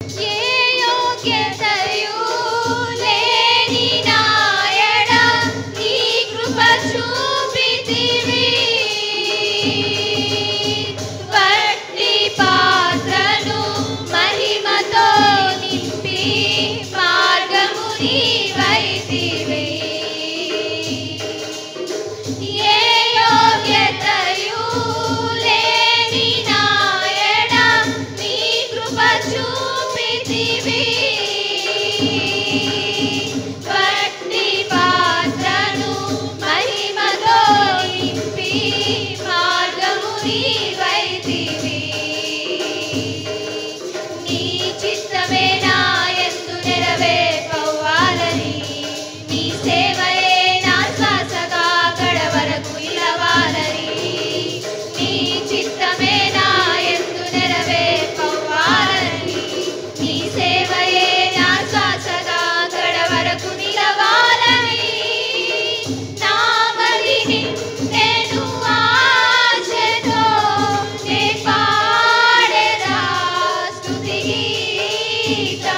ఏ యోగ్యతయు లేని నాయడ నీ కృప చూపితివి. వట్టి పాత్రను మహిమతో నింపి మార్గము నీవైతివి. ఏ యోగ్యతయు లేని నాయడ నీ కృప చూపితివి. వట్టి పాత్రను మహిమతో నింపి మార్గము నీవైతివి. నీ చిత్తమే నా యందు నెరవేర్పవ్వాలని, నీ సేవయే నా శ్వాసగా కడవరకు నిలవాలని. నీ చిత్తమే నా యందు నెరవేర్పవ్వాలని, నీ సేవయే నా శ్వాసగా కడవరకు నిలవాలని. నా బలిని నేను ఆశతో నే పాడెదా స్తుతి గీతములు.